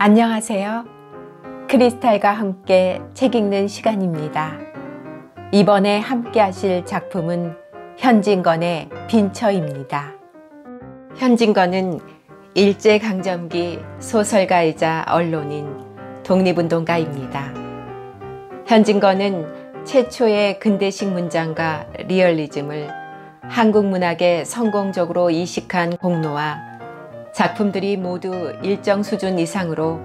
안녕하세요. 크리스탈과 함께 책 읽는 시간입니다. 이번에 함께 하실 작품은 현진건의 빈처입니다. 현진건은 일제강점기 소설가이자 언론인, 독립운동가입니다. 현진건은 최초의 근대식 문장과 리얼리즘을 한국 문학에 성공적으로 이식한 공로와 작품들이 모두 일정 수준 이상으로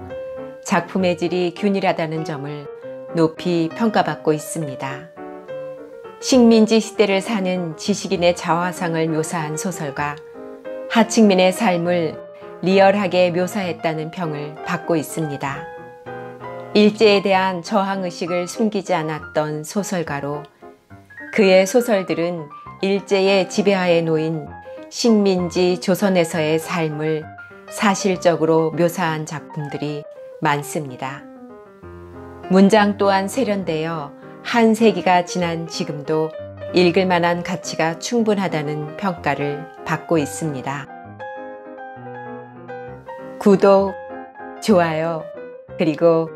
작품의 질이 균일하다는 점을 높이 평가받고 있습니다. 식민지 시대를 사는 지식인의 자화상을 묘사한 소설과 하층민의 삶을 리얼하게 묘사했다는 평을 받고 있습니다. 일제에 대한 저항의식을 숨기지 않았던 소설가로 그의 소설들은 일제의 지배하에 놓인 식민지 조선에서의 삶을 사실적으로 묘사한 작품들이 많습니다. 문장 또한 세련되어 한 세기가 지난 지금도 읽을 만한 가치가 충분하다는 평가를 받고 있습니다. 구독, 좋아요, 그리고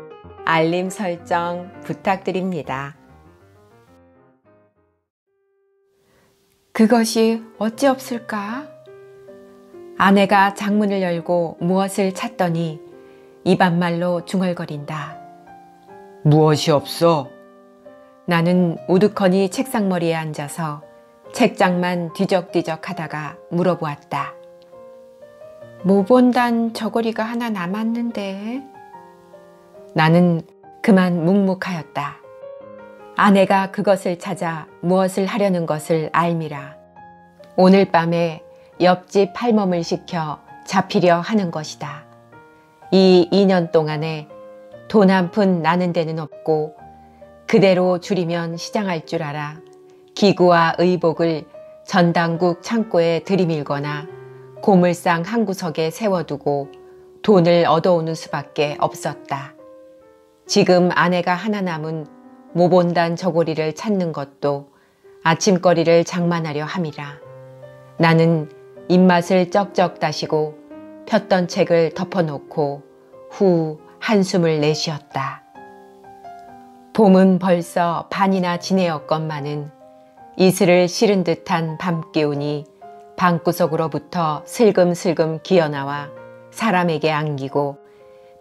알림 설정 부탁드립니다. 그것이 어찌 없을까? 아내가 장문을 열고 무엇을 찾더니 입안말로 중얼거린다. 무엇이 없어? 나는 우두커니 책상머리에 앉아서 책장만 뒤적뒤적 하다가 물어보았다. 모본단 저고리가 하나 남았는데. 나는 그만 묵묵하였다. 아내가 그것을 찾아 무엇을 하려는 것을 알미라. 오늘 밤에 옆집 할멈을 시켜 잡히려 하는 것이다. 이 2년 동안에 돈 한 푼 나는 데는 없고 그대로 줄이면 시장할 줄 알아 기구와 의복을 전당국 창고에 들이밀거나 고물상 한 구석에 세워두고 돈을 얻어오는 수밖에 없었다. 지금 아내가 하나 남은 모본단 저고리를 찾는 것도 아침거리를 장만하려 함이라. 나는 입맛을 쩍쩍 다시고 폈던 책을 덮어놓고 후 한숨을 내쉬었다. 봄은 벌써 반이나 지내었건만은 이슬을 실은 듯한 밤기운이 방구석으로부터 슬금슬금 기어나와 사람에게 안기고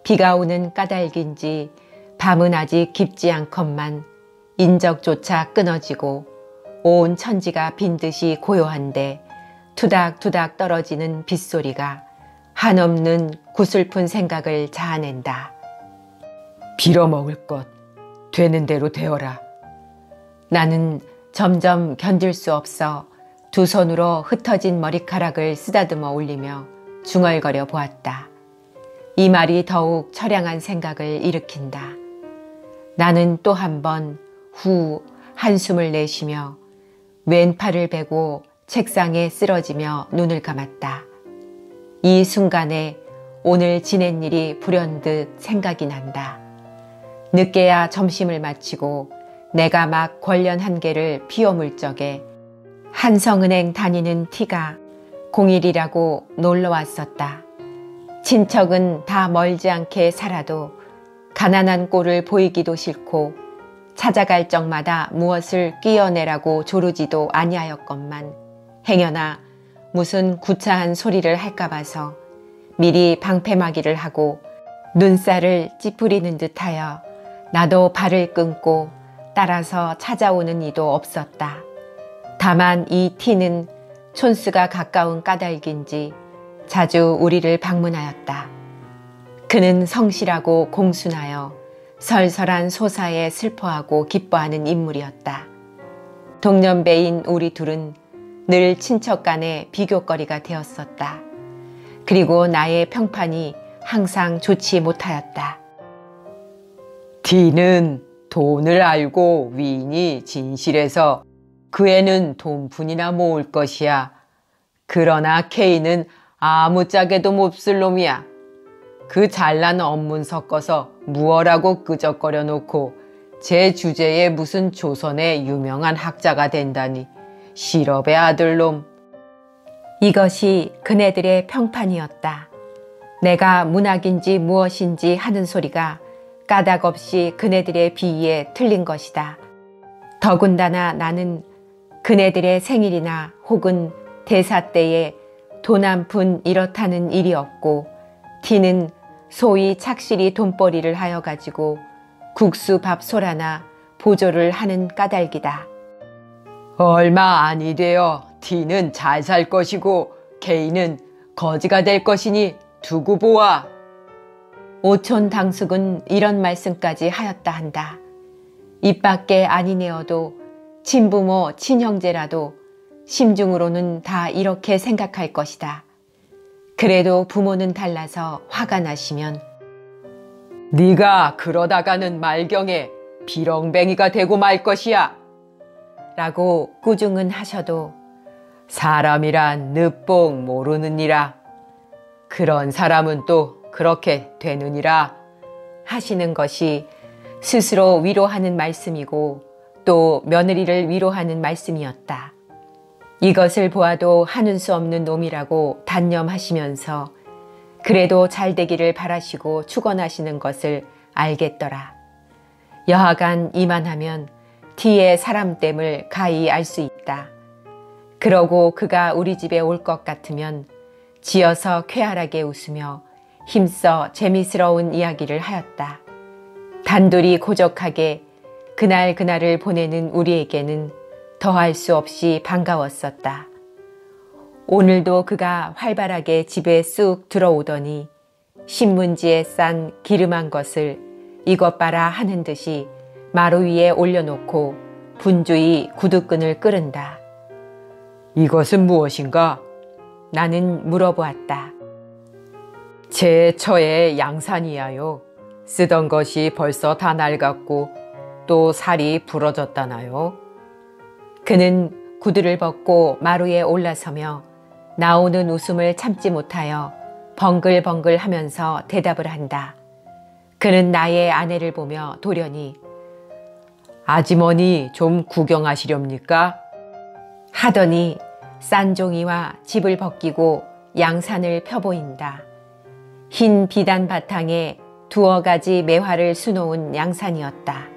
비가 오는 까닭인지 밤은 아직 깊지 않건만 인적조차 끊어지고 온 천지가 빈 듯이 고요한데 투닥투닥 떨어지는 빗소리가 한없는 구슬픈 생각을 자아낸다. 빌어먹을 것 되는 대로 되어라. 나는 점점 견딜 수 없어 두 손으로 흩어진 머리카락을 쓰다듬어 올리며 중얼거려 보았다. 이 말이 더욱 처량한 생각을 일으킨다. 나는 또 한 번 후 한숨을 내쉬며 왼팔을 베고 책상에 쓰러지며 눈을 감았다. 이 순간에 오늘 지낸 일이 불현듯 생각이 난다. 늦게야 점심을 마치고 내가 막 관련 한 개를 피워물 적에 한성은행 다니는 티가 공일이라고 놀러 왔었다. 친척은 다 멀지 않게 살아도 가난한 꼴을 보이기도 싫고 찾아갈 적마다 무엇을 끼어내라고 조르지도 아니하였건만 행여나 무슨 구차한 소리를 할까 봐서 미리 방패막이를 하고 눈살을 찌푸리는 듯하여 나도 발을 끊고 따라서 찾아오는 이도 없었다. 다만 이 티는 촌수가 가까운 까닭인지 자주 우리를 방문하였다. 그는 성실하고 공순하여 설설한 소사에 슬퍼하고 기뻐하는 인물이었다. 동년배인 우리 둘은 늘 친척 간의 비교거리가 되었었다. 그리고 나의 평판이 항상 좋지 못하였다. D는 돈을 알고 위인이 진실해서 그 애는 돈푼이나 모을 것이야. 그러나 K는 아무짝에도 몹쓸 놈이야. 그 잘난 언문 섞어서 무어라고 끄적거려 놓고 제 주제에 무슨 조선의 유명한 학자가 된다니. 실업의 아들놈. 이것이 그네들의 평판이었다. 내가 문학인지 무엇인지 하는 소리가 까닭없이 그네들의 비위에 틀린 것이다. 더군다나 나는 그네들의 생일이나 혹은 대사 때에 돈 한 푼 이렇다는 일이 없고 티는 소위 착실히 돈벌이를 하여 가지고 국수 밥소라나 보조를 하는 까닭이다. 얼마 아니 되어 티는 잘 살 것이고 케이는 거지가 될 것이니 두고 보아. 오촌 당숙은 이런 말씀까지 하였다 한다. 입 밖에 아니내어도 친부모 친형제라도 심중으로는 다 이렇게 생각할 것이다. 그래도 부모는 달라서 화가 나시면 네가 그러다가는 말경에 비렁뱅이가 되고 말 것이야 라고 꾸중은 하셔도 사람이란 늦봉 모르느니라. 그런 사람은 또 그렇게 되느니라 하시는 것이 스스로 위로하는 말씀이고 또 며느리를 위로하는 말씀이었다. 이것을 보아도 하는 수 없는 놈이라고 단념하시면서 그래도 잘 되기를 바라시고 축원하시는 것을 알겠더라. 여하간 이만하면 티의 사람됨을 가히 알 수 있다. 그러고 그가 우리 집에 올 것 같으면 지어서 쾌활하게 웃으며 힘써 재미스러운 이야기를 하였다. 단둘이 고적하게 그날을 보내는 우리에게는 더할 수 없이 반가웠었다. 오늘도 그가 활발하게 집에 쑥 들어오더니 신문지에 싼 기름한 것을 이것 봐라 하는 듯이 마루 위에 올려놓고 분주히 구두끈을 끄른다. 이것은 무엇인가? 나는 물어보았다. 제 처의 양산이야요. 쓰던 것이 벌써 다 낡았고 또 살이 부러졌다나요? 그는 구두를 벗고 마루에 올라서며 나오는 웃음을 참지 못하여 벙글벙글 하면서 대답을 한다. 그는 나의 아내를 보며 돌연히 아주머니 좀 구경하시렵니까? 하더니 싼종이와 집을 벗기고 양산을 펴보인다. 흰 비단 바탕에 두어 가지 매화를 수놓은 양산이었다.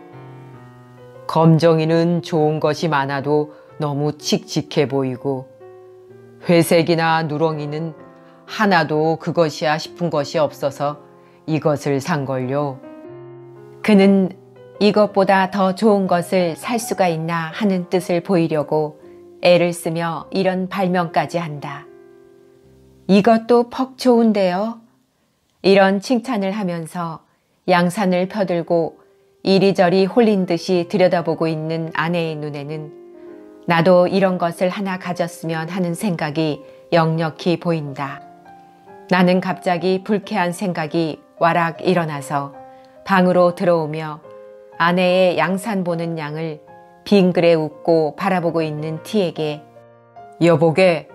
검정이는 좋은 것이 많아도 너무 칙칙해 보이고 회색이나 누렁이는 하나도 그것이야 싶은 것이 없어서 이것을 산걸요. 그는 이것보다 더 좋은 것을 살 수가 있나 하는 뜻을 보이려고 애를 쓰며 이런 발명까지 한다. 이것도 퍽 좋은데요. 이런 칭찬을 하면서 양산을 펴들고 이리저리 홀린 듯이 들여다보고 있는 아내의 눈에는 나도 이런 것을 하나 가졌으면 하는 생각이 역력히 보인다. 나는 갑자기 불쾌한 생각이 와락 일어나서 방으로 들어오며 아내의 양산 보는 양을 빙그레 웃고 바라보고 있는 티에게 여보게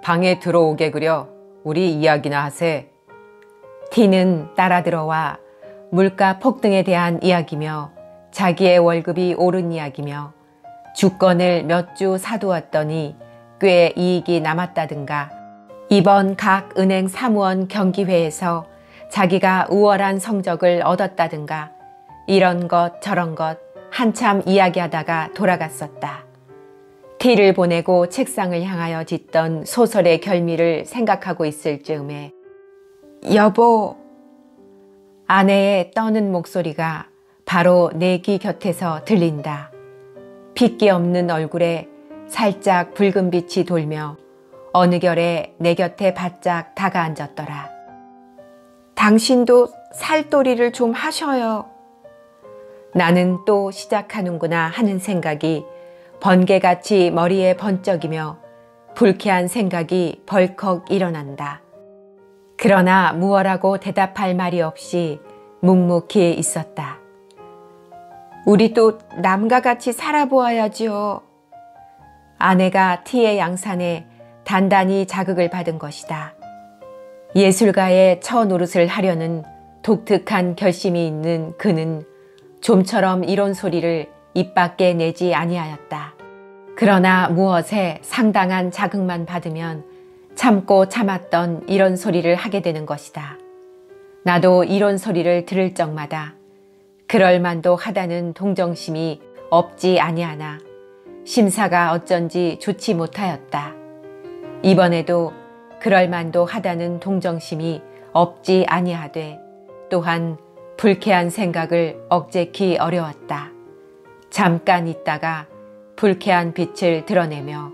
방에 들어오게 그려 우리 이야기나 하세. 티는 따라 들어와 물가 폭등에 대한 이야기며 자기의 월급이 오른 이야기며 주권을 몇 주 사두었더니 꽤 이익이 남았다든가 이번 각 은행 사무원 경기회에서 자기가 우월한 성적을 얻었다든가 이런 것 저런 것 한참 이야기하다가 돌아갔었다. 티를 보내고 책상을 향하여 짓던 소설의 결미를 생각하고 있을 즈음에 여보, 아내의 떠는 목소리가 바로 내 귀 곁에서 들린다. 핏기 없는 얼굴에 살짝 붉은 빛이 돌며 어느 결에 내 곁에 바짝 다가앉았더라. 당신도 살도리를 좀 하셔요. 나는 또 시작하는구나 하는 생각이 번개같이 머리에 번쩍이며 불쾌한 생각이 벌컥 일어난다. 그러나 무엇라고 대답할 말이 없이 묵묵히 있었다. 우리 또 남과 같이 살아보아야지요. 아내가 티의 양산에 단단히 자극을 받은 것이다. 예술가의 처노릇을 하려는 독특한 결심이 있는 그는 좀처럼 이런 소리를 입 밖에 내지 아니하였다. 그러나 무엇에 상당한 자극만 받으면 참고 참았던 이런 소리를 하게 되는 것이다. 나도 이런 소리를 들을 적마다 그럴 만도 하다는 동정심이 없지 아니하나 심사가 어쩐지 좋지 못하였다. 이번에도 그럴 만도 하다는 동정심이 없지 아니하되 또한 불쾌한 생각을 억제키 어려웠다. 잠깐 있다가 불쾌한 빛을 드러내며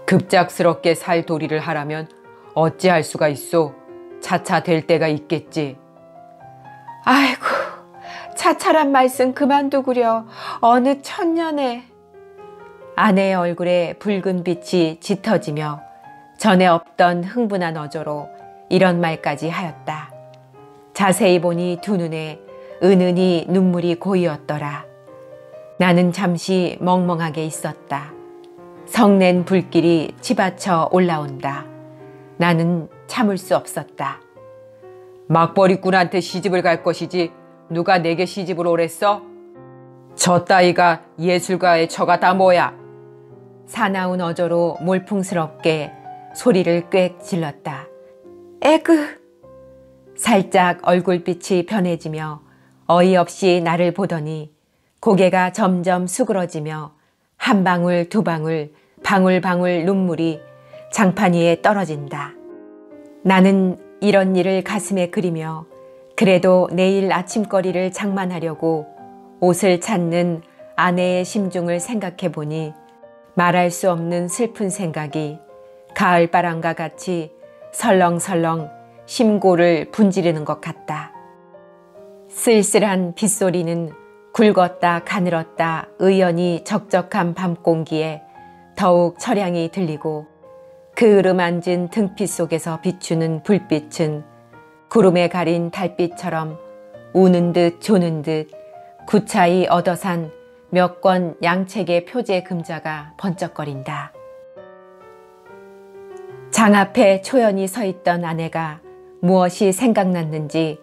급작스럽게 살도리를 하라면 어찌할 수가 있소. 차차 될 때가 있겠지. 아이고, 차차란 말씀 그만두구려. 어느 천년에. 아내의 얼굴에 붉은 빛이 짙어지며 전에 없던 흥분한 어조로 이런 말까지 하였다. 자세히 보니 두 눈에 은은히 눈물이 고이었더라. 나는 잠시 멍멍하게 있었다. 성낸 불길이 치받쳐 올라온다. 나는 참을 수 없었다. 막버리꾼한테 시집을 갈 것이지 누가 내게 시집을 오랬어? 저 따위가 예술가의 처가 다 뭐야? 사나운 어조로 몰풍스럽게 소리를 꽥 질렀다. 에그! 살짝 얼굴빛이 변해지며 어이없이 나를 보더니 고개가 점점 수그러지며 한 방울 두 방울 방울방울 눈물이 장판 위에 떨어진다. 나는 이런 일을 가슴에 그리며 그래도 내일 아침거리를 장만하려고 옷을 찾는 아내의 심중을 생각해 보니 말할 수 없는 슬픈 생각이 가을바람과 같이 설렁설렁 심고를 분지르는 것 같다. 쓸쓸한 빗소리는 굵었다 가늘었다 의연히 적적한 밤공기에 더욱 처량히 들리고 그 으름앉은 등빛 속에서 비추는 불빛은 구름에 가린 달빛처럼 우는 듯 조는 듯 구차히 얻어산 몇 권 양책의 표제 금자가 번쩍거린다. 장 앞에 초연히 서 있던 아내가 무엇이 생각났는지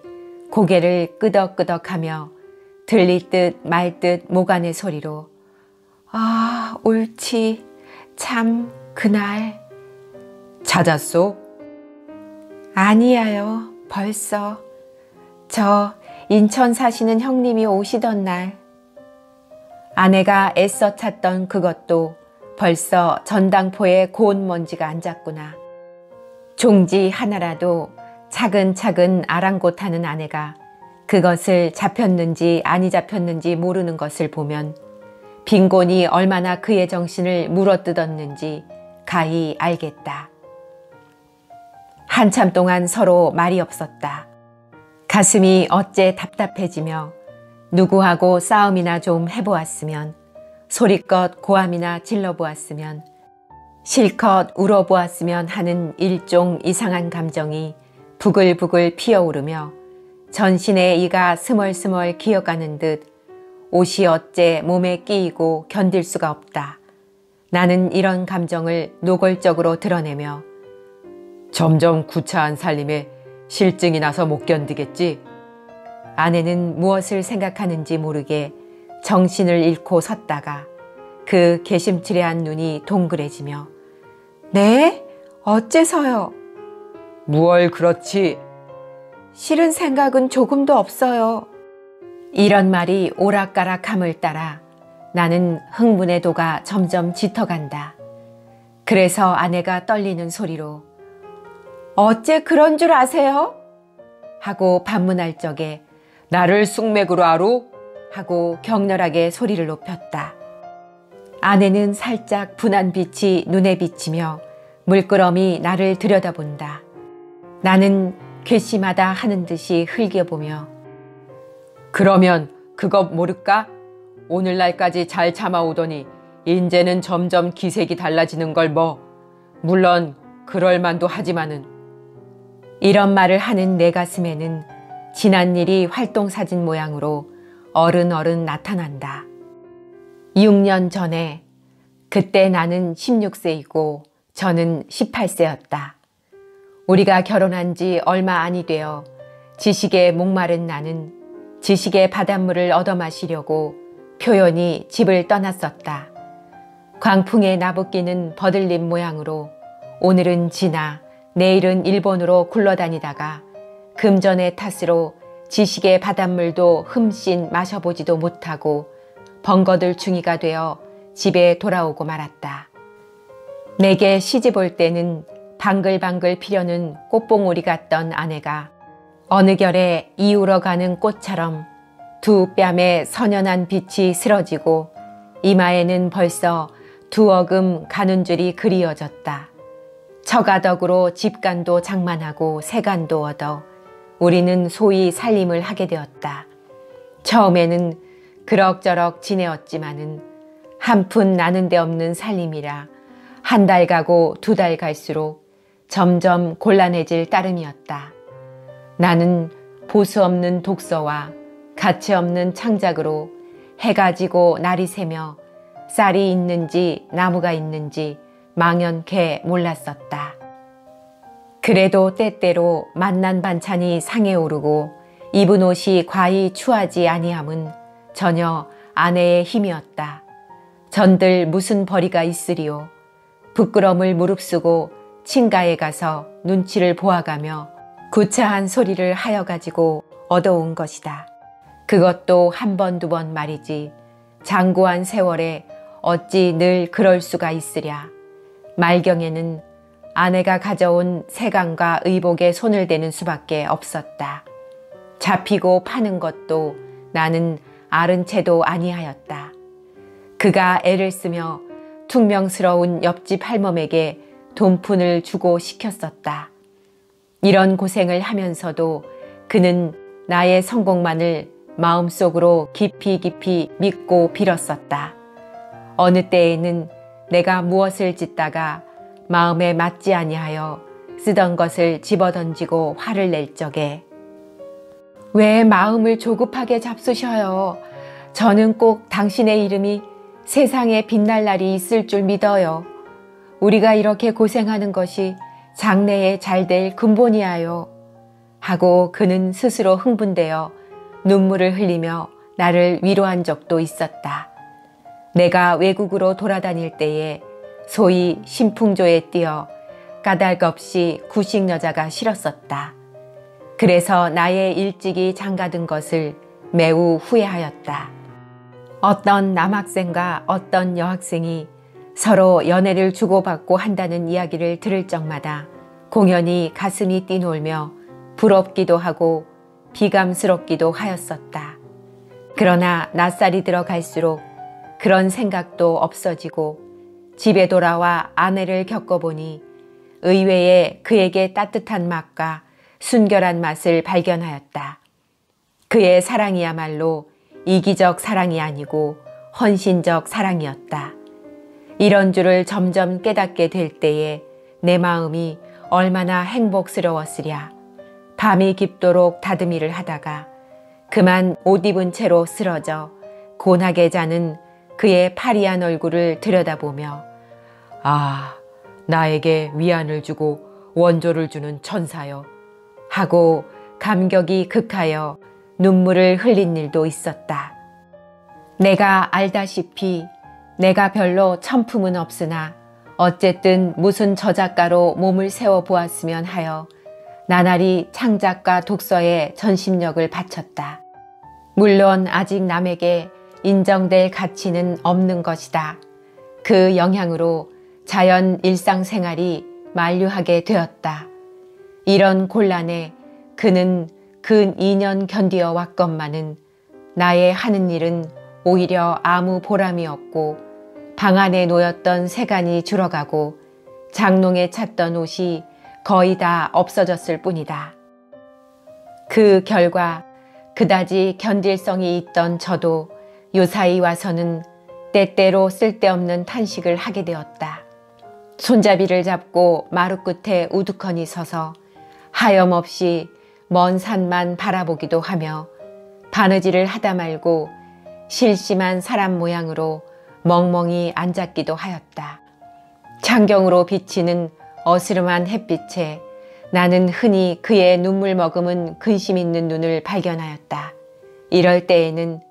고개를 끄덕끄덕하며 들릴 듯 말 듯 모간의 소리로 아, 옳지. 참 그날. 찾았소? 아니야요. 벌써. 저 인천 사시는 형님이 오시던 날. 아내가 애써 찾던 그것도 벌써 전당포에 고운 먼지가 앉았구나. 종지 하나라도 차근차근 아랑곳하는 아내가 그것을 잡혔는지 아니 잡혔는지 모르는 것을 보면 빈곤이 얼마나 그의 정신을 물어뜯었는지 가히 알겠다. 한참 동안 서로 말이 없었다. 가슴이 어째 답답해지며 누구하고 싸움이나 좀 해보았으면, 소리껏 고함이나 질러보았으면, 실컷 울어보았으면 하는 일종 이상한 감정이 부글부글 피어오르며 전신에 이가 스멀스멀 기어가는 듯 옷이 어째 몸에 끼이고 견딜 수가 없다. 나는 이런 감정을 노골적으로 드러내며 점점 구차한 살림에 실증이 나서 못 견디겠지? 아내는 무엇을 생각하는지 모르게 정신을 잃고 섰다가 그 개심치레한 눈이 동그래지며 네? 어째서요? 무얼 그렇지? 싫은 생각은 조금도 없어요. 이런 말이 오락가락함을 따라 나는 흥분의 도가 점점 짙어간다. 그래서 아내가 떨리는 소리로 어째 그런 줄 아세요? 하고 반문할 적에 나를 쑥맥으로 아루? 하고 격렬하게 소리를 높였다. 아내는 살짝 분한 빛이 눈에 비치며 물끄러미 나를 들여다본다. 나는 괘씸하다 하는 듯이 흘겨보며 그러면 그것 모를까? 오늘날까지 잘 참아오더니 인제는 점점 기색이 달라지는 걸 뭐. 물론 그럴 만도 하지만은. 이런 말을 하는 내 가슴에는 지난 일이 활동사진 모양으로 어른어른 나타난다. 6년 전에 그때 나는 16세이고 저는 18세였다. 우리가 결혼한 지 얼마 아니 되어 지식에 목마른 나는 지식의 바닷물을 얻어 마시려고 표연히 집을 떠났었다. 광풍에 나부끼는 버들림 모양으로 오늘은 진아 내일은 일본으로 굴러다니다가 금전의 탓으로 지식의 바닷물도 흠씬 마셔보지도 못하고 번거들 중이가 되어 집에 돌아오고 말았다. 내게 시집 올 때는 방글방글 피려는 꽃봉오리 같던 아내가 어느 결에 이우러 가는 꽃처럼 두 뺨에 선연한 빛이 스러지고 이마에는 벌써 두어금 가는 줄이 그리워졌다. 처가덕으로 집간도 장만하고 세간도 얻어 우리는 소위 살림을 하게 되었다. 처음에는 그럭저럭 지내었지만은 한 푼 나는 데 없는 살림이라 한 달 가고 두 달 갈수록 점점 곤란해질 따름이었다. 나는 보수 없는 독서와 가치 없는 창작으로 해가 지고 날이 새며 쌀이 있는지 나무가 있는지 망연케 몰랐었다. 그래도 때때로 맛난 반찬이 상에 오르고 입은 옷이 과히 추하지 아니함은 전혀 아내의 힘이었다. 전들 무슨 벌이가 있으리요. 부끄럼을 무릅쓰고 친가에 가서 눈치를 보아가며 구차한 소리를 하여가지고 얻어온 것이다. 그것도 한 번 두 번 말이지 장구한 세월에 어찌 늘 그럴 수가 있으랴. 말경에는 아내가 가져온 세간과 의복에 손을 대는 수밖에 없었다. 잡히고 파는 것도 나는 아른 채도 아니하였다. 그가 애를 쓰며 퉁명스러운 옆집 할멈에게 돈푼을 주고 시켰었다. 이런 고생을 하면서도 그는 나의 성공만을 마음속으로 깊이 깊이 믿고 빌었었다. 어느 때에는 내가 무엇을 짓다가 마음에 맞지 아니하여 쓰던 것을 집어던지고 화를 낼 적에 왜 마음을 조급하게 잡수셔요. 저는 꼭 당신의 이름이 세상에 빛날 날이 있을 줄 믿어요. 우리가 이렇게 고생하는 것이 장래에 잘 될 근본이야요. 하고 그는 스스로 흥분되어 눈물을 흘리며 나를 위로한 적도 있었다. 내가 외국으로 돌아다닐 때에 소위 신풍조에 뛰어 까닭없이 구식 여자가 싫었었다. 그래서 나의 일찍이 장가든 것을 매우 후회하였다. 어떤 남학생과 어떤 여학생이 서로 연애를 주고받고 한다는 이야기를 들을 적마다 공연히 가슴이 뛰놀며 부럽기도 하고 비감스럽기도 하였었다. 그러나 낯살이 들어갈수록 그런 생각도 없어지고 집에 돌아와 아내를 겪어보니 의외의 그에게 따뜻한 맛과 순결한 맛을 발견하였다. 그의 사랑이야말로 이기적 사랑이 아니고 헌신적 사랑이었다. 이런 줄을 점점 깨닫게 될 때에 내 마음이 얼마나 행복스러웠으랴. 밤이 깊도록 다듬이를 하다가 그만 옷 입은 채로 쓰러져 곤하게 자는 그의 파리한 얼굴을 들여다보며 아, 나에게 위안을 주고 원조를 주는 천사여 하고 감격이 극하여 눈물을 흘린 일도 있었다. 내가 알다시피 내가 별로 천품은 없으나 어쨌든 무슨 저작가로 몸을 세워 보았으면 하여 나날이 창작과 독서에 전심력을 바쳤다. 물론 아직 남에게 인정될 가치는 없는 것이다. 그 영향으로 자연 일상생활이 만류하게 되었다. 이런 곤란에 그는 근 2년 견디어 왔건만은 나의 하는 일은 오히려 아무 보람이 없고 방 안에 놓였던 세간이 줄어가고 장롱에 찼던 옷이 거의 다 없어졌을 뿐이다. 그 결과 그다지 견딜성이 있던 저도 요사이 와서는 때때로 쓸데없는 탄식을 하게 되었다. 손잡이를 잡고 마루 끝에 우두커니 서서 하염없이 먼 산만 바라보기도 하며 바느질을 하다 말고 실심한 사람 모양으로 멍멍이 앉았기도 하였다. 창경으로 비치는 어스름한 햇빛에 나는 흔히 그의 눈물 머금은 근심 있는 눈을 발견하였다. 이럴 때에는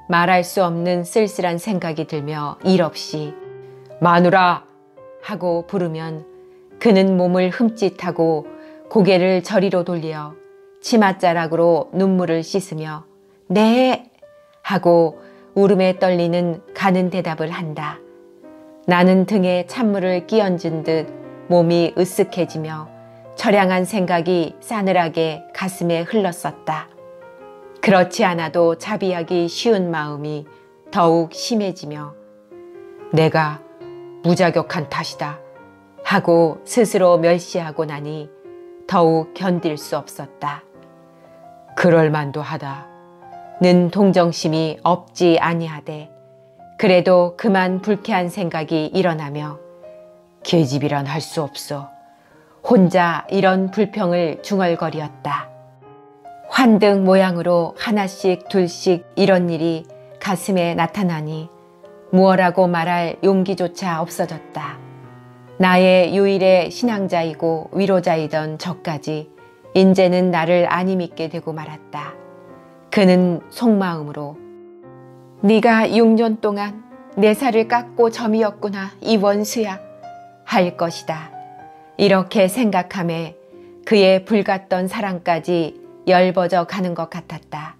말할 수 없는 쓸쓸한 생각이 들며 일없이 마누라 하고 부르면 그는 몸을 흠칫하고 고개를 저리로 돌려 치맛자락으로 눈물을 씻으며 네 하고 울음에 떨리는 가는 대답을 한다. 나는 등에 찬물을 끼얹은 듯 몸이 으쓱해지며 처량한 생각이 싸늘하게 가슴에 흘렀었다. 그렇지 않아도 자비하기 쉬운 마음이 더욱 심해지며 내가 무자격한 탓이다 하고 스스로 멸시하고 나니 더욱 견딜 수 없었다. 그럴 만도 하다. 는 동정심이 없지 아니하되 그래도 그만 불쾌한 생각이 일어나며 계집이란 할 수 없어. 혼자 이런 불평을 중얼거리었다. 환등 모양으로 하나씩 둘씩 이런 일이 가슴에 나타나니 무엇라고 말할 용기조차 없어졌다. 나의 유일의 신앙자이고 위로자이던 저까지 인제는 나를 안이 믿게 되고 말았다. 그는 속마음으로 네가 6년 동안 내 살을 깎고 점이었구나 이 원수야 할 것이다. 이렇게 생각함에 그의 불같던 사랑까지 열버져 가는 것 같았다.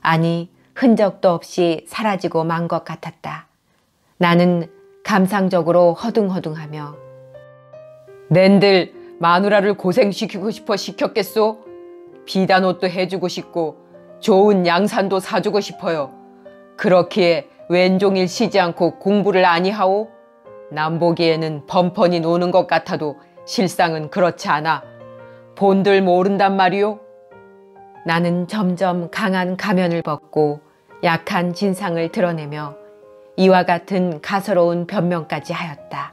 아니 흔적도 없이 사라지고 만 것 같았다. 나는 감상적으로 허둥허둥하며 낸들 마누라를 고생시키고 싶어 시켰겠소? 비단 옷도 해주고 싶고 좋은 양산도 사주고 싶어요. 그렇기에 왼종일 쉬지 않고 공부를 아니하오? 남 보기에는 번번이 노는 것 같아도 실상은 그렇지 않아. 본들 모른단 말이오? 나는 점점 강한 가면을 벗고 약한 진상을 드러내며 이와 같은 가소로운 변명까지 하였다.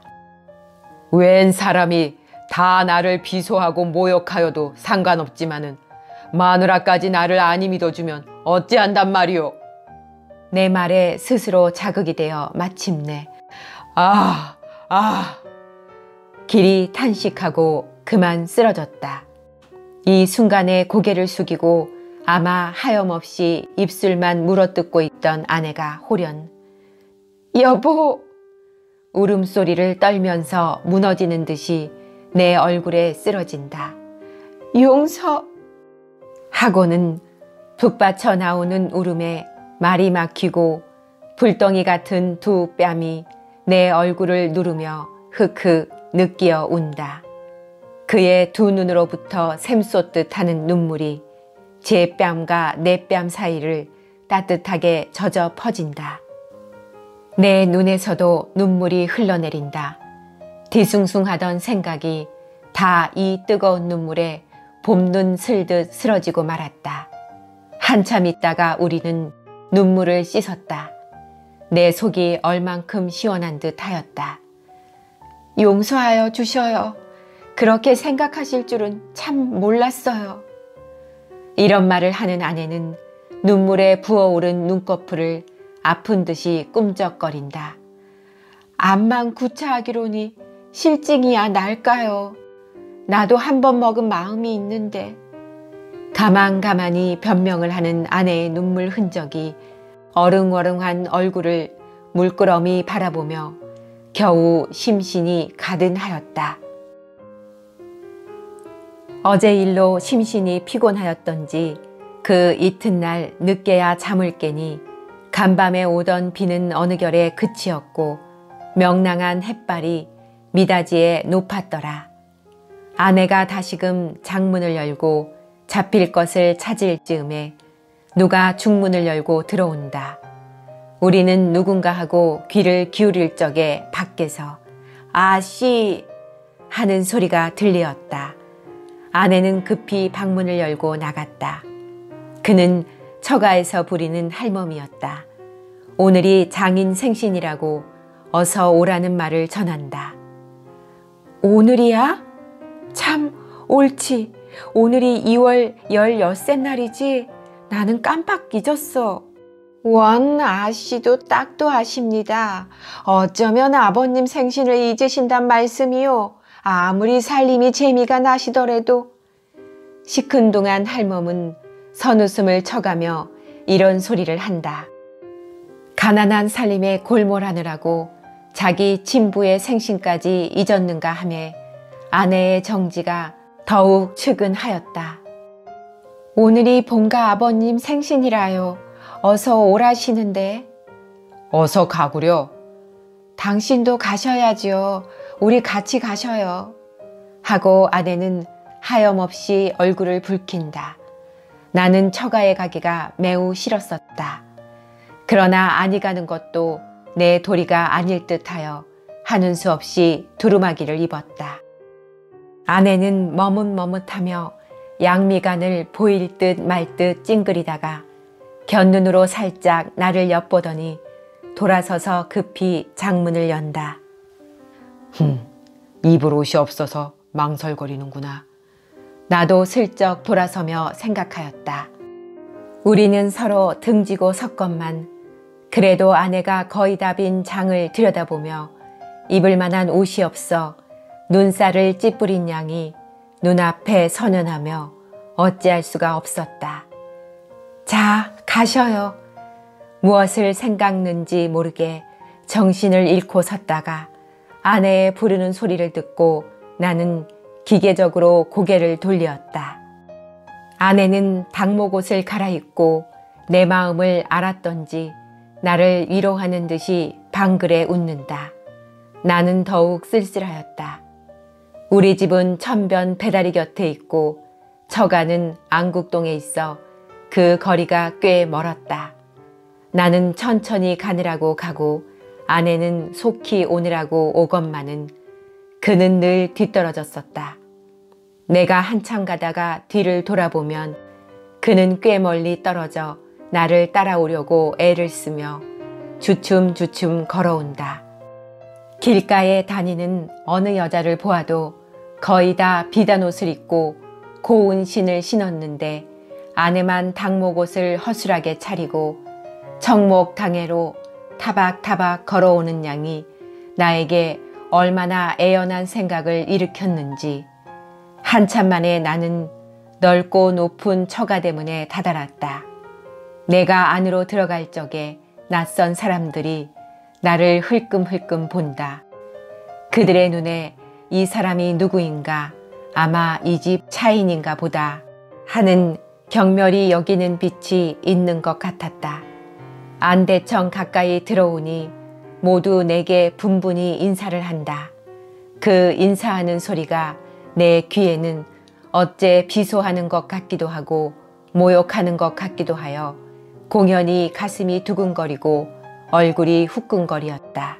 웬 사람이 다 나를 비소하고 모욕하여도 상관없지만은 마누라까지 나를 안이 믿어주면 어찌한단 말이오? 내 말에 스스로 자극이 되어 마침내 길이 탄식하고 그만 쓰러졌다. 이 순간에 고개를 숙이고 아마 하염없이 입술만 물어뜯고 있던 아내가 호련 여보 울음소리를 떨면서 무너지는 듯이 내 얼굴에 쓰러진다. 용서 하고는 북받쳐 나오는 울음에 말이 막히고 불덩이 같은 두 뺨이 내 얼굴을 누르며 흑흑 느끼어 운다. 그의 두 눈으로부터 샘솟듯 하는 눈물이 제 뺨과 내 뺨 사이를 따뜻하게 젖어 퍼진다. 내 눈에서도 눈물이 흘러내린다. 뒤숭숭하던 생각이 다 이 뜨거운 눈물에 봄눈 슬듯 쓰러지고 말았다. 한참 있다가 우리는 눈물을 씻었다. 내 속이 얼만큼 시원한 듯 하였다. 용서하여 주셔요. 그렇게 생각하실 줄은 참 몰랐어요. 이런 말을 하는 아내는 눈물에 부어오른 눈꺼풀을 아픈 듯이 꿈적거린다. 암만 구차하기로니 실증이야 날까요? 나도 한 번 먹은 마음이 있는데. 가만가만히 변명을 하는 아내의 눈물 흔적이 어릉어릉한 얼굴을 물끄러미 바라보며 겨우 심신이 가든하였다. 어제 일로 심신이 피곤하였던지 그 이튿날 늦게야 잠을 깨니 간밤에 오던 비는 어느 결에 그치었고 명랑한 햇발이 미닫이에 높았더라. 아내가 다시금 장문을 열고 잡힐 것을 찾을 즈음에 누가 중문을 열고 들어온다. 우리는 누군가 하고 귀를 기울일 적에 밖에서 아씨 하는 소리가 들리었다. 아내는 급히 방문을 열고 나갔다. 그는 처가에서 부리는 할멈이었다. 오늘이 장인 생신이라고 어서 오라는 말을 전한다. 오늘이야? 참 옳지. 오늘이 2월 16째 날이지. 나는 깜빡 잊었어. 원 아씨도 딱도 아십니다. 어쩌면 아버님 생신을 잊으신단 말씀이요. 아무리 살림이 재미가 나시더라도. 시큰둥한 할멈은 선웃음을 쳐가며 이런 소리를 한다. 가난한 살림에 골몰하느라고 자기 친부의 생신까지 잊었는가 하며 아내의 정지가 더욱 측은하였다. 오늘이 본가 아버님 생신이라요. 어서 오라시는데. 어서 가구려. 당신도 가셔야지요. 우리 같이 가셔요. 하고 아내는 하염없이 얼굴을 붉힌다. 나는 처가에 가기가 매우 싫었었다. 그러나 아니 가는 것도 내 도리가 아닐 듯하여 하는 수 없이 두루마기를 입었다. 아내는 머뭇머뭇하며 양미간을 보일 듯 말 듯 찡그리다가 곁눈으로 살짝 나를 엿보더니 돌아서서 급히 장문을 연다. 입을 옷이 없어서 망설거리는구나. 나도 슬쩍 돌아서며 생각하였다. 우리는 서로 등지고 섰건만 그래도 아내가 거의 다 빈 장을 들여다보며 입을 만한 옷이 없어 눈살을 찌푸린 양이 눈앞에 선연하며 어찌할 수가 없었다. 자, 가셔요. 무엇을 생각는지 모르게 정신을 잃고 섰다가 아내의 부르는 소리를 듣고 나는 기계적으로 고개를 돌렸다. 아내는 당목옷을 갈아입고 내 마음을 알았던지 나를 위로하는 듯이 방글에 웃는다. 나는 더욱 쓸쓸하였다. 우리 집은 천변 배다리 곁에 있고 처가는 안국동에 있어 그 거리가 꽤 멀었다. 나는 천천히 가느라고 가고 아내는 속히 오느라고 오건만은 그는 늘 뒤떨어졌었다. 내가 한참 가다가 뒤를 돌아보면 그는 꽤 멀리 떨어져 나를 따라오려고 애를 쓰며 주춤주춤 걸어온다. 길가에 다니는 어느 여자를 보아도 거의 다 비단 옷을 입고 고운 신을 신었는데 아내만 당목옷을 허술하게 차리고 청목당해로 타박타박 걸어오는 양이 나에게 얼마나 애연한 생각을 일으켰는지 한참 만에 나는 넓고 높은 처가대문에 다다랐다. 내가 안으로 들어갈 적에 낯선 사람들이 나를 흘끔흘끔 본다. 그들의 눈에 이 사람이 누구인가, 아마 이 집 차인인가 보다 하는 경멸이 여기는 빛이 있는 것 같았다. 안대청 가까이 들어오니 모두 내게 분분히 인사를 한다. 그 인사하는 소리가 내 귀에는 어째 비소하는 것 같기도 하고 모욕하는 것 같기도 하여 공연히 가슴이 두근거리고 얼굴이 후끈거리었다.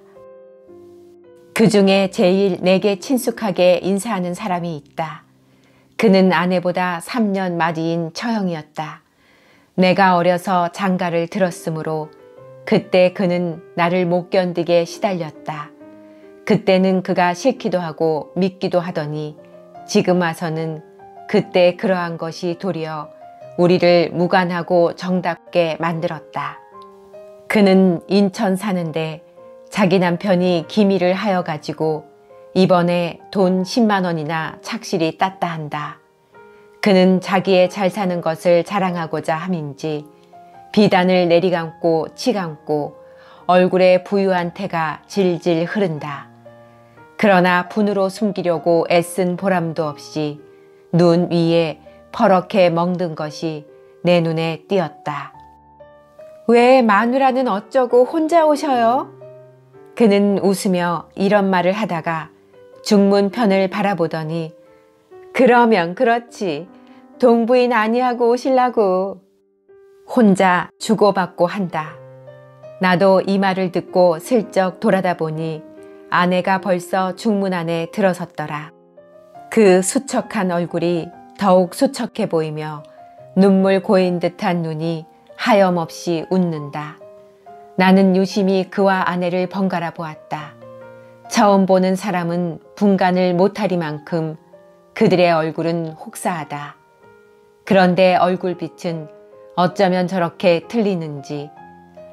그 중에 제일 내게 친숙하게 인사하는 사람이 있다. 그는 아내보다 3년 맞이인 처형이었다. 내가 어려서 장가를 들었으므로 그때 그는 나를 못 견디게 시달렸다. 그때는 그가 싫기도 하고 믿기도 하더니 지금 와서는 그때 그러한 것이 도리어 우리를 무관하고 정답게 만들었다. 그는 인천 사는데 자기 남편이 기밀을 하여 가지고 이번에 돈 10만 원이나 착실히 땄다 한다. 그는 자기의 잘 사는 것을 자랑하고자 함인지 비단을 내리감고 치감고 얼굴에 부유한 태가 질질 흐른다. 그러나 분으로 숨기려고 애쓴 보람도 없이 눈 위에 퍼렇게 멍든 것이 내 눈에 띄었다. 왜 마누라는 어쩌고 혼자 오셔요? 그는 웃으며 이런 말을 하다가 중문편을 바라보더니 그러면 그렇지. 동부인 아니하고 오실라고. 혼자 주고받고 한다. 나도 이 말을 듣고 슬쩍 돌아다 보니 아내가 벌써 중문 안에 들어섰더라. 그 수척한 얼굴이 더욱 수척해 보이며 눈물 고인 듯한 눈이 하염없이 웃는다. 나는 유심히 그와 아내를 번갈아 보았다. 처음 보는 사람은 분간을 못하리만큼 그들의 얼굴은 혹사하다. 그런데 얼굴빛은 어쩌면 저렇게 틀리는지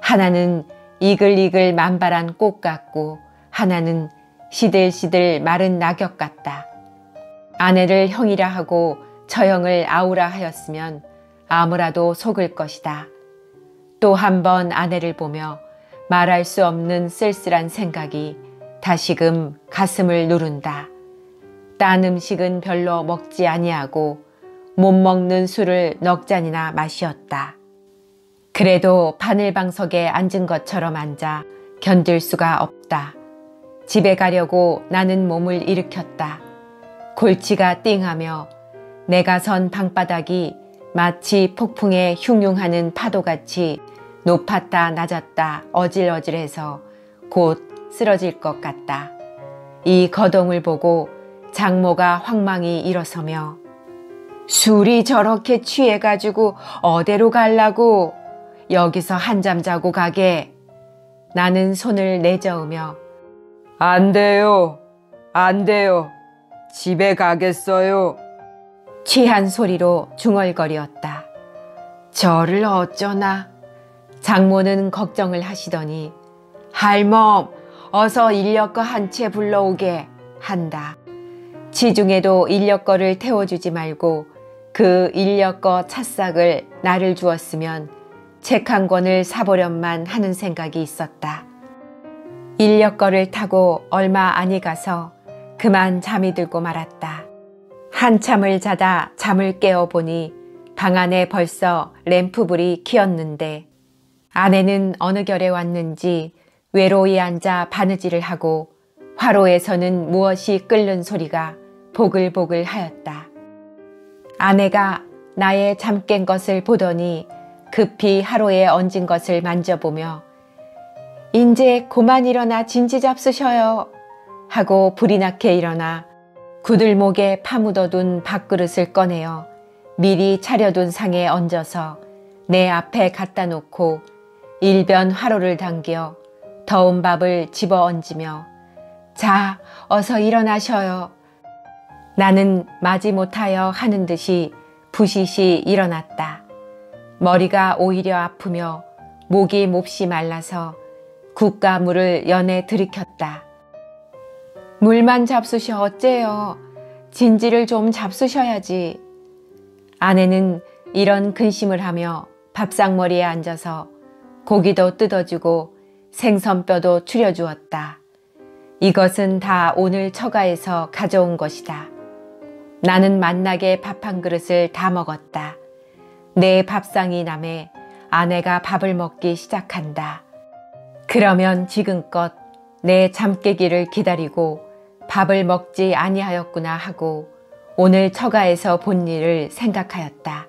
하나는 이글이글 만발한 꽃 같고 하나는 시들시들 마른 낙엽 같다. 아내를 형이라 하고 처형을 아우라 하였으면 아무라도 속을 것이다. 또 한 번 아내를 보며 말할 수 없는 쓸쓸한 생각이 다시금 가슴을 누른다. 딴 음식은 별로 먹지 아니하고 못 먹는 술을 넉 잔이나 마시었다. 그래도 바늘방석에 앉은 것처럼 앉아 견딜 수가 없다. 집에 가려고 나는 몸을 일으켰다. 골치가 띵하며 내가 선 방바닥이 마치 폭풍에 흉흉하는 파도같이 높았다 낮았다 어질어질해서 곧 쓰러질 것 같다. 이 거동을 보고 장모가 황망히 일어서며 술이 저렇게 취해가지고 어디로 갈라고? 여기서 한잠 자고 가게. 나는 손을 내저으며 안 돼요. 안 돼요. 집에 가겠어요. 취한 소리로 중얼거리었다. 저를 어쩌나. 장모는 걱정을 하시더니 할멈 어서 인력거 한 채 불러오게 한다. 지중에도 인력거를 태워주지 말고 그 인력거 찻싹을 나를 주었으면 책 한 권을 사보련만 하는 생각이 있었다. 인력거를 타고 얼마 안이 가서 그만 잠이 들고 말았다. 한참을 자다 잠을 깨어보니 방 안에 벌써 램프불이 켜었는데 아내는 어느 결에 왔는지 외로이 앉아 바느질을 하고 화로에서는 무엇이 끓는 소리가 보글보글 하였다. 아내가 나의 잠 깬 것을 보더니 급히 화로에 얹은 것을 만져보며 인제 고만 일어나 진지 잡수셔요 하고 불이 나게 일어나 구들목에 파묻어둔 밥그릇을 꺼내어 미리 차려둔 상에 얹어서 내 앞에 갖다 놓고 일변 화로를 당겨 더운 밥을 집어 얹으며 자, 어서 일어나셔요. 나는 마지못하여 하는 듯이 부시시 일어났다. 머리가 오히려 아프며 목이 몹시 말라서 국과 물을 연에 들이켰다. 물만 잡수셔 어째요. 진지를 좀 잡수셔야지. 아내는 이런 근심을 하며 밥상머리에 앉아서 고기도 뜯어주고 생선뼈도 추려주었다. 이것은 다 오늘 처가에서 가져온 것이다. 나는 만나게 밥 한 그릇을 다 먹었다. 내 밥상이 남에 아내가 밥을 먹기 시작한다. 그러면 지금껏 내 잠 깨기를 기다리고 밥을 먹지 아니하였구나 하고 오늘 처가에서 본 일을 생각하였다.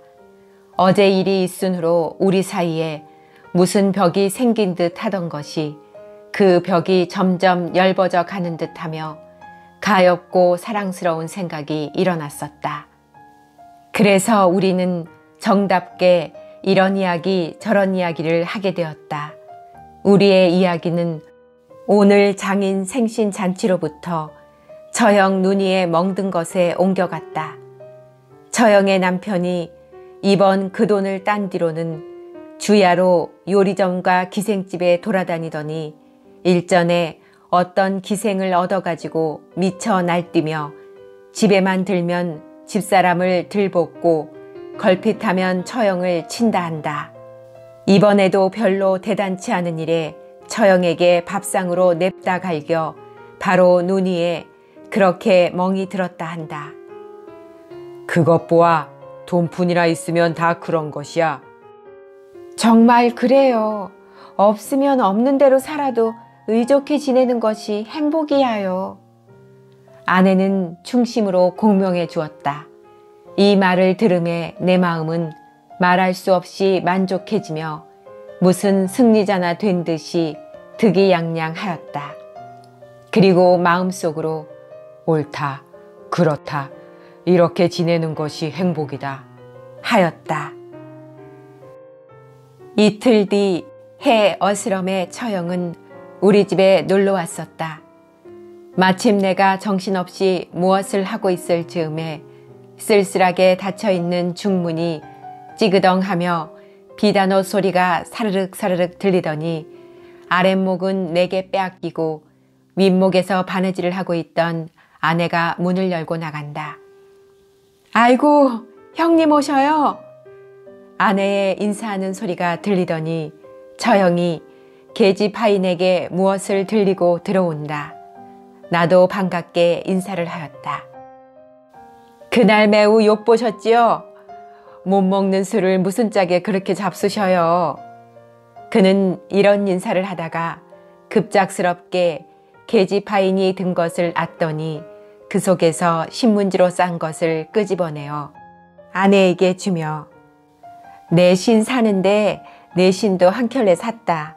어제 일이 있으므로 우리 사이에 무슨 벽이 생긴 듯 하던 것이 그 벽이 점점 엷어져 가는 듯하며 가엾고 사랑스러운 생각이 일어났었다. 그래서 우리는 정답게 이런 이야기 저런 이야기를 하게 되었다. 우리의 이야기는 오늘 장인 생신 잔치로부터 처형 누니의 멍든 것에 옮겨갔다. 처형의 남편이 이번 그 돈을 딴 뒤로는 주야로 요리점과 기생집에 돌아다니더니 일전에 어떤 기생을 얻어가지고 미쳐 날뛰며 집에만 들면 집사람을 들볶고 걸핏하면 처형을 친다 한다. 이번에도 별로 대단치 않은 일에 처형에게 밥상으로 냅다 갈겨 바로 누니에 그렇게 멍이 들었다 한다. 그것 보아 돈푼이나 있으면 다 그런 것이야. 정말 그래요. 없으면 없는 대로 살아도 의좋게 지내는 것이 행복이야요. 아내는 충심으로 공명해 주었다. 이 말을 들음에 내 마음은 말할 수 없이 만족해지며 무슨 승리자나 된 듯이 득이양양하였다. 그리고 마음속으로 옳다, 그렇다, 이렇게 지내는 것이 행복이다 하였다. 이틀 뒤 해 어스럼의 처형은 우리 집에 놀러 왔었다. 마침 내가 정신없이 무엇을 하고 있을 즈음에 쓸쓸하게 닫혀있는 중문이 찌그덩하며 비단옷 소리가 사르륵 사르륵 들리더니 아랫목은 내게 빼앗기고 윗목에서 바느질을 하고 있던 아내가 문을 열고 나간다. 아이고, 형님 오셔요. 아내의 인사하는 소리가 들리더니 처형이 계집 하인에게 무엇을 들리고 들어온다. 나도 반갑게 인사를 하였다. 그날 매우 욕보셨지요? 못 먹는 술을 무슨 짝에 그렇게 잡수셔요. 그는 이런 인사를 하다가 급작스럽게 계지파인이 든 것을 앗더니 그 속에서 신문지로 싼 것을 끄집어내어 아내에게 주며 내 신 사는데 내 신도 한 켤레 샀다.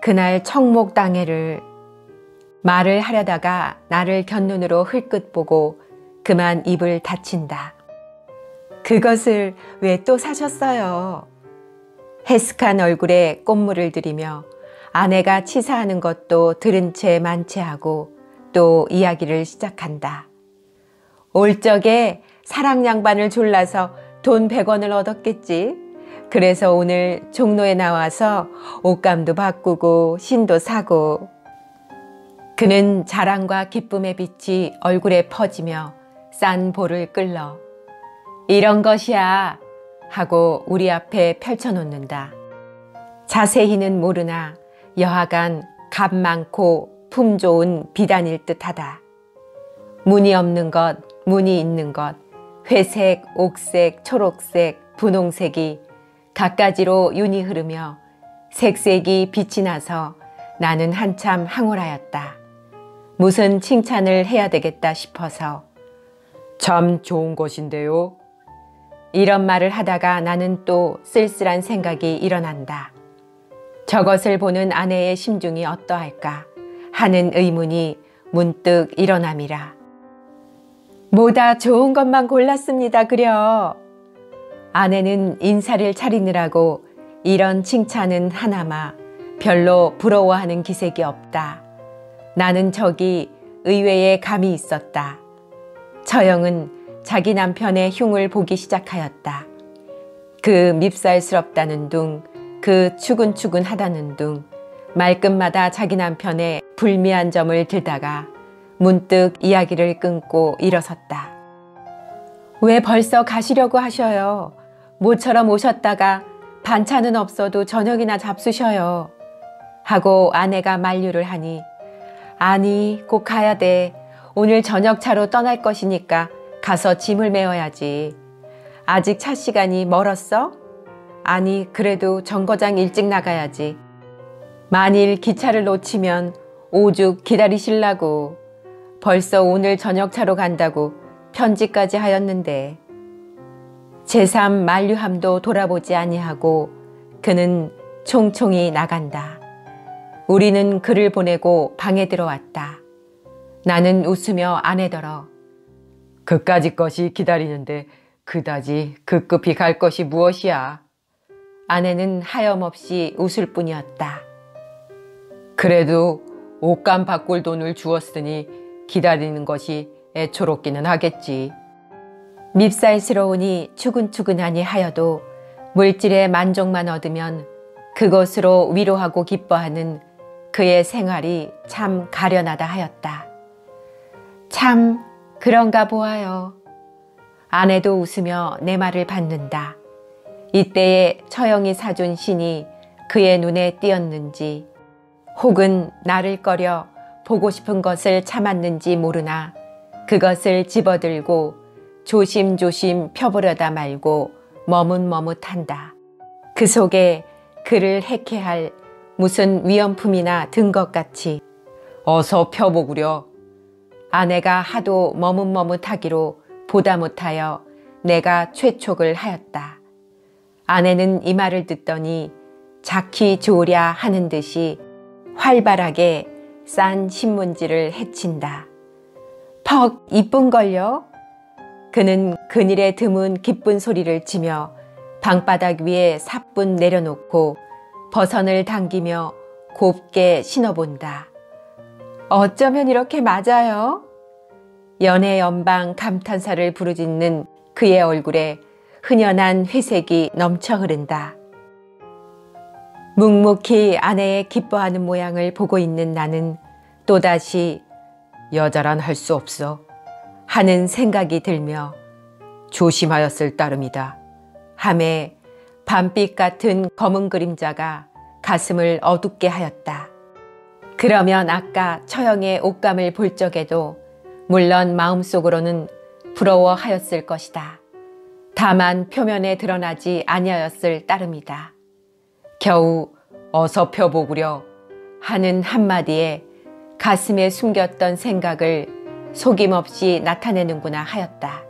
그날 청목당회를 말을 하려다가 나를 곁눈으로 흘끗 보고 그만 입을 닫힌다. 그것을 왜 또 사셨어요? 해스칸 얼굴에 꽃물을 들이며 아내가 치사하는 것도 들은 채 만체하고 또 이야기를 시작한다. 올 적에 사랑 양반을 졸라서 돈 100원을 얻었겠지. 그래서 오늘 종로에 나와서 옷감도 바꾸고 신도 사고. 그는 자랑과 기쁨의 빛이 얼굴에 퍼지며 싼 볼을 끌러 이런 것이야 하고 우리 앞에 펼쳐놓는다. 자세히는 모르나 여하간 값 많고 품 좋은 비단일 듯하다. 무늬 없는 것, 무늬 있는 것, 회색, 옥색, 초록색, 분홍색이 갖가지로 윤이 흐르며 색색이 빛이 나서 나는 한참 황홀하였다. 무슨 칭찬을 해야 되겠다 싶어서 참 좋은 것인데요. 이런 말을 하다가 나는 또 쓸쓸한 생각이 일어난다. 저것을 보는 아내의 심중이 어떠할까 하는 의문이 문득 일어남이라. 뭐다 좋은 것만 골랐습니다 그려. 아내는 인사를 차리느라고 이런 칭찬은 하나마 별로 부러워하는 기색이 없다. 나는 저기 의외의 감이 있었다. 처형은 자기 남편의 흉을 보기 시작하였다. 그 밉살스럽다는 둥, 그 추근추근하다는 둥, 말끝마다 자기 남편의 불미한 점을 들다가 문득 이야기를 끊고 일어섰다. 왜 벌써 가시려고 하셔요? 모처럼 오셨다가 반찬은 없어도 저녁이나 잡수셔요. 하고 아내가 만류를 하니 아니 곧 가야 돼. 오늘 저녁 차로 떠날 것이니까 가서 짐을 메워야지. 아직 차 시간이 멀었어? 아니 그래도 정거장 일찍 나가야지. 만일 기차를 놓치면 오죽 기다리실라고. 벌써 오늘 저녁 차로 간다고 편지까지 하였는데. 제3 만류함도 돌아보지 아니하고 그는 총총히 나간다. 우리는 그를 보내고 방에 들어왔다. 나는 웃으며 아내더러 그까짓 것이 기다리는데 그다지 급급히 갈 것이 무엇이야. 아내는 하염없이 웃을 뿐이었다. 그래도 옷감 바꿀 돈을 주었으니 기다리는 것이 애초롭기는 하겠지. 밉살스러우니 추근추근하니 하여도 물질의 만족만 얻으면 그것으로 위로하고 기뻐하는 그의 생활이 참 가련하다 하였다. 참 그런가 보아요. 아내도 웃으며 내 말을 받는다. 이때에 처형이 사준 신이 그의 눈에 띄었는지 혹은 나를 꺼려 보고 싶은 것을 참았는지 모르나 그것을 집어들고 조심조심 펴보려다 말고 머뭇머뭇한다. 그 속에 그를 해케할 무슨 위험품이나 든 것 같이 어서 펴보구려. 아내가 하도 머뭇머뭇하기로 보다 못하여 내가 최촉을 하였다. 아내는 이 말을 듣더니 작히 좋으랴 하는 듯이 활발하게 싼 신문지를 헤친다. 퍽 이쁜걸요? 그는 그늘에 드문 기쁜 소리를 치며 방바닥 위에 사뿐 내려놓고 버선을 당기며 곱게 신어본다. 어쩌면 이렇게 맞아요? 연애 연방 감탄사를 부르짖는 그의 얼굴에 흔연한 회색이 넘쳐 흐른다. 묵묵히 아내의 기뻐하는 모양을 보고 있는 나는 또다시 여자란 할 수 없어 하는 생각이 들며 조심하였을 따름이다 함에 밤빛 같은 검은 그림자가 가슴을 어둡게 하였다. 그러면 아까 처형의 옷감을 볼 적에도 물론 마음속으로는 부러워하였을 것이다. 다만 표면에 드러나지 아니하였을 따름이다. 겨우 어서 펴보구려 하는 한마디에 가슴에 숨겼던 생각을 속임없이 나타내는구나 하였다.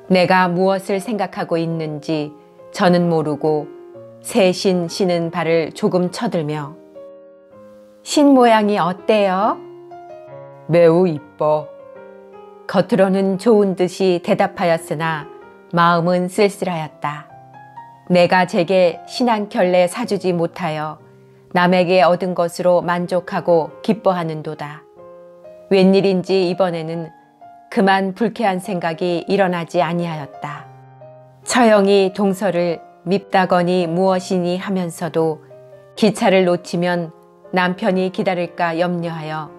내가 무엇을 생각하고 있는지 저는 모르고 새신 신은 발을 조금 쳐들며 신 모양이 어때요? 매우 이뻐. 겉으로는 좋은 듯이 대답하였으나 마음은 쓸쓸하였다. 내가 제게 신 한 켤레 사주지 못하여 남에게 얻은 것으로 만족하고 기뻐하는도다. 웬일인지 이번에는 그만 불쾌한 생각이 일어나지 아니하였다. 처형이 동서를 밉다거니 무엇이니 하면서도 기차를 놓치면 남편이 기다릴까 염려하여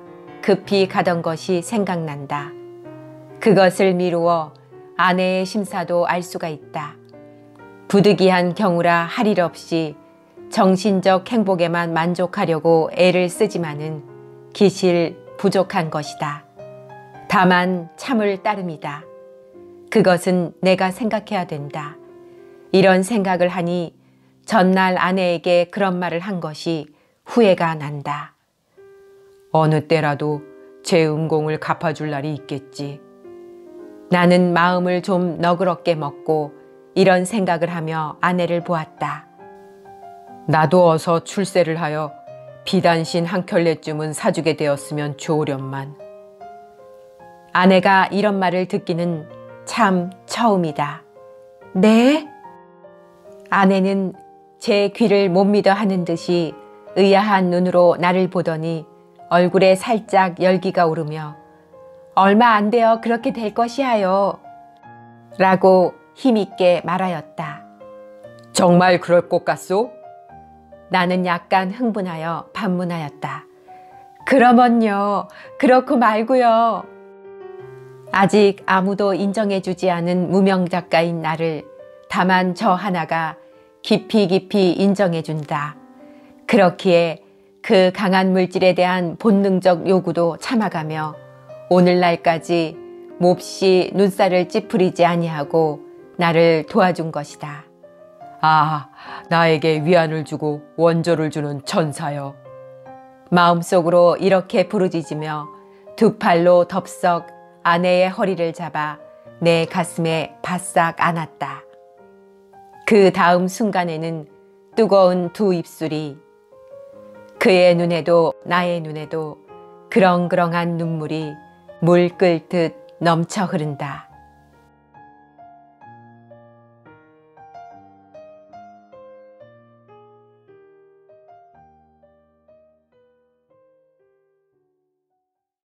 급히 가던 것이 생각난다. 그것을 미루어 아내의 심사도 알 수가 있다. 부득이한 경우라 할 일 없이 정신적 행복에만 만족하려고 애를 쓰지만은 기실 부족한 것이다. 다만 참을 따름이다. 그것은 내가 생각해야 된다. 이런 생각을 하니 전날 아내에게 그런 말을 한 것이 후회가 난다. 어느 때라도 제 은공을 갚아줄 날이 있겠지. 나는 마음을 좀 너그럽게 먹고 이런 생각을 하며 아내를 보았다. 나도 어서 출세를 하여 비단신 한 켤레쯤은 사주게 되었으면 좋으련만. 아내가 이런 말을 듣기는 참 처음이다. 네? 아내는 제 귀를 못 믿어 하는 듯이 의아한 눈으로 나를 보더니 얼굴에 살짝 열기가 오르며 얼마 안 되어 그렇게 될 것이하여 라고 힘있게 말하였다. 정말 그럴 것 같소? 나는 약간 흥분하여 반문하였다. 그러면요, 그렇고 말고요. 아직 아무도 인정해주지 않은 무명 작가인 나를 다만 저 하나가 깊이 깊이 인정해준다. 그렇기에 그 강한 물질에 대한 본능적 요구도 참아가며 오늘날까지 몹시 눈살을 찌푸리지 아니하고 나를 도와준 것이다. 아, 나에게 위안을 주고 원조를 주는 천사여. 마음속으로 이렇게 부르짖으며 두 팔로 덥석 아내의 허리를 잡아 내 가슴에 바싹 안았다. 그 다음 순간에는 뜨거운 두 입술이 그의 눈에도 나의 눈에도 그렁그렁한 눈물이 물 끓듯 넘쳐 흐른다.